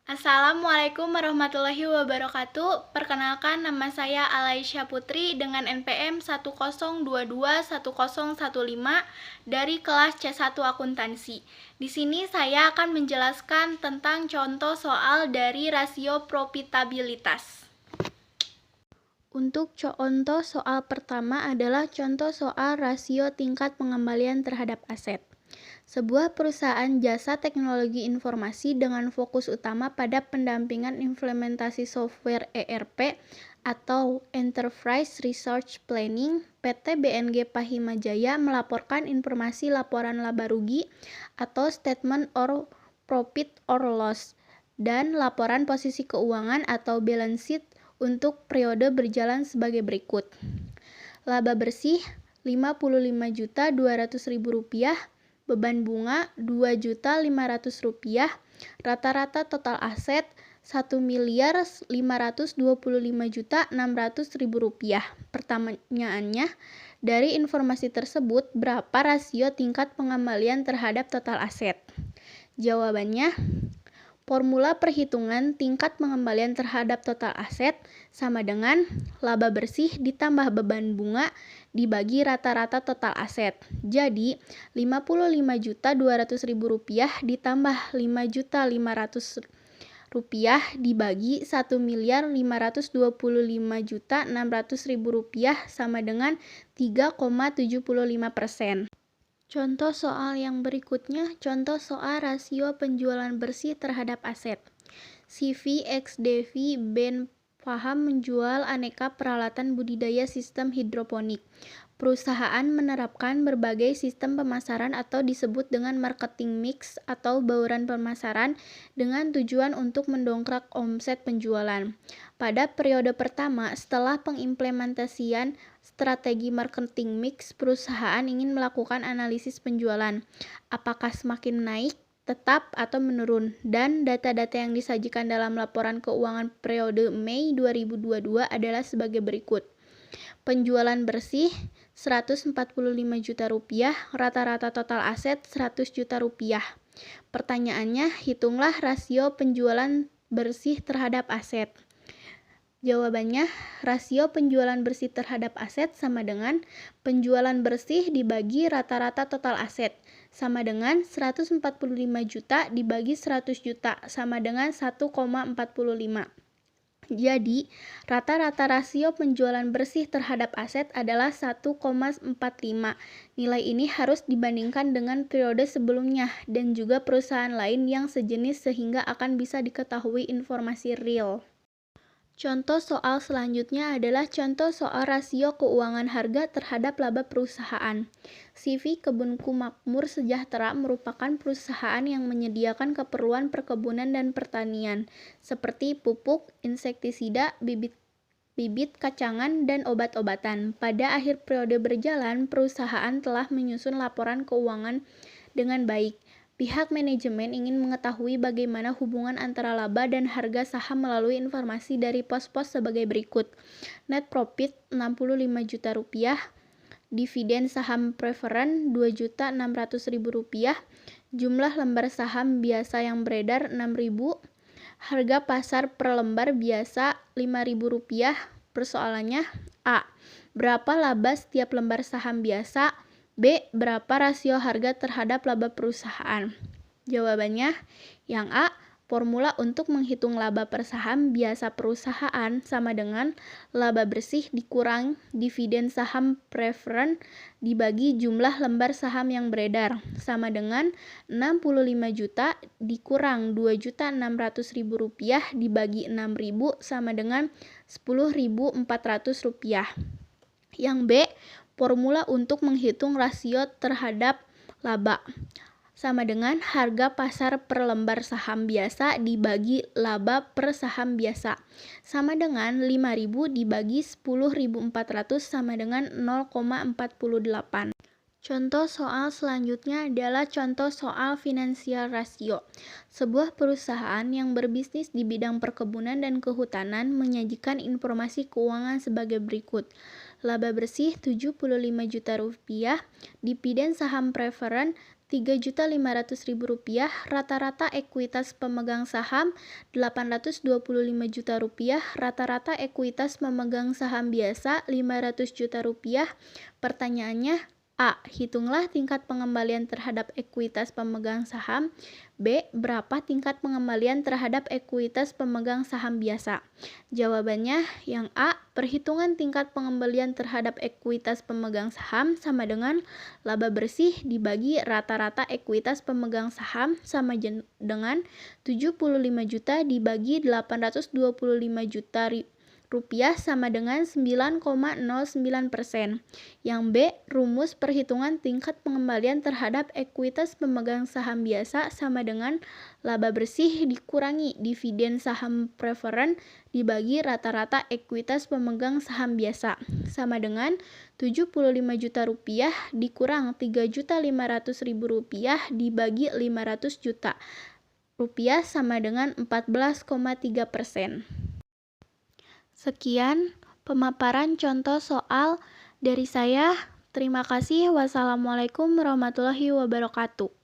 Assalamualaikum warahmatullahi wabarakatuh. Perkenalkan, nama saya Alaisya Putri dengan NPM 102210115 dari kelas C1 Akuntansi. Di sini saya akan menjelaskan tentang contoh soal dari rasio profitabilitas. Untuk contoh soal pertama adalah contoh soal rasio tingkat pengembalian terhadap aset. Sebuah perusahaan jasa teknologi informasi dengan fokus utama pada pendampingan implementasi software ERP atau Enterprise Resource Planning, PT BNG Pahimajaya melaporkan informasi laporan laba rugi atau Statement or Profit or Loss dan laporan posisi keuangan atau balance sheet untuk periode berjalan sebagai berikut. Laba bersih Rp55.200.000, beban bunga Rp2.500.000, rata-rata total aset Rp1.525.600.000. Pertanyaannya, dari informasi tersebut, berapa rasio tingkat pengembalian terhadap total aset? Jawabannya, formula perhitungan tingkat pengembalian terhadap total aset sama dengan laba bersih ditambah beban bunga dibagi rata-rata total aset. Jadi, Rp55.200.000 ditambah Rp5.500.000 dibagi Rp1.525.600.000 sama dengan 3,75%. Contoh soal yang berikutnya, contoh soal rasio penjualan bersih terhadap aset. CV X Devi Ben Faham menjual aneka peralatan budidaya sistem hidroponik. Perusahaan menerapkan berbagai sistem pemasaran atau disebut dengan marketing mix atau bauran pemasaran dengan tujuan untuk mendongkrak omset penjualan. Pada periode pertama, setelah pengimplementasian strategi marketing mix, perusahaan ingin melakukan analisis penjualan. Apakah semakin naik, tetap, atau menurun? Dan data-data yang disajikan dalam laporan keuangan periode Mei 2022 adalah sebagai berikut. Penjualan bersih Rp145 juta, rata-rata total aset Rp100 juta. Pertanyaannya, hitunglah rasio penjualan bersih terhadap aset. Jawabannya, rasio penjualan bersih terhadap aset sama dengan penjualan bersih dibagi rata-rata total aset, sama dengan Rp145 juta dibagi Rp100 juta, sama dengan 1,45. Jadi, rata-rata rasio penjualan bersih terhadap aset adalah 1,45. Nilai ini harus dibandingkan dengan periode sebelumnya dan juga perusahaan lain yang sejenis sehingga akan bisa diketahui informasi real. Contoh soal selanjutnya adalah contoh soal rasio keuangan harga terhadap laba perusahaan. CV Kebunku Makmur Sejahtera merupakan perusahaan yang menyediakan keperluan perkebunan dan pertanian, seperti pupuk, insektisida, bibit kacangan, dan obat-obatan. Pada akhir periode berjalan, perusahaan telah menyusun laporan keuangan dengan baik. Pihak manajemen ingin mengetahui bagaimana hubungan antara laba dan harga saham melalui informasi dari pos-pos sebagai berikut. Net profit Rp65 juta, dividen saham preferen Rp2.600.000, jumlah lembar saham biasa yang beredar 6.000, harga pasar per lembar biasa Rp5.000. Persoalannya, A. Berapa laba setiap lembar saham biasa? B. Berapa rasio harga terhadap laba perusahaan? Jawabannya, yang A. Formula untuk menghitung laba per saham biasa perusahaan sama dengan laba bersih dikurang dividen saham preferen dibagi jumlah lembar saham yang beredar, sama dengan Rp65 juta dikurang Rp2.600.000 dibagi 6.000 sama dengan Rp10.400. Yang B. Formula untuk menghitung rasio terhadap laba sama dengan harga pasar per lembar saham biasa dibagi laba per saham biasa, sama dengan 5.000 dibagi 10.400 sama dengan 0,48. Contoh soal selanjutnya adalah contoh soal finansial rasio. Sebuah perusahaan yang berbisnis di bidang perkebunan dan kehutanan menyajikan informasi keuangan sebagai berikut. Laba bersih Rp75 juta, dividen saham preferen Rp3.500.000, rata-rata ekuitas pemegang saham Rp825 juta, rata-rata ekuitas pemegang saham biasa Rp500 juta. Pertanyaannya, A. Hitunglah tingkat pengembalian terhadap ekuitas pemegang saham. B. Berapa tingkat pengembalian terhadap ekuitas pemegang saham biasa? Jawabannya yang A. Perhitungan tingkat pengembalian terhadap ekuitas pemegang saham sama dengan laba bersih dibagi rata-rata ekuitas pemegang saham sama dengan 75 juta dibagi 825 juta rupiah sama dengan 9,09%. Yang B, rumus perhitungan tingkat pengembalian terhadap ekuitas pemegang saham biasa sama dengan laba bersih dikurangi dividen saham preferen dibagi rata-rata ekuitas pemegang saham biasa sama dengan 75 juta rupiah dikurang 3.500.000 rupiah dibagi 500 juta rupiah sama dengan 14,3%. Sekian pemaparan contoh soal dari saya. Terima kasih. Wassalamualaikum warahmatullahi wabarakatuh.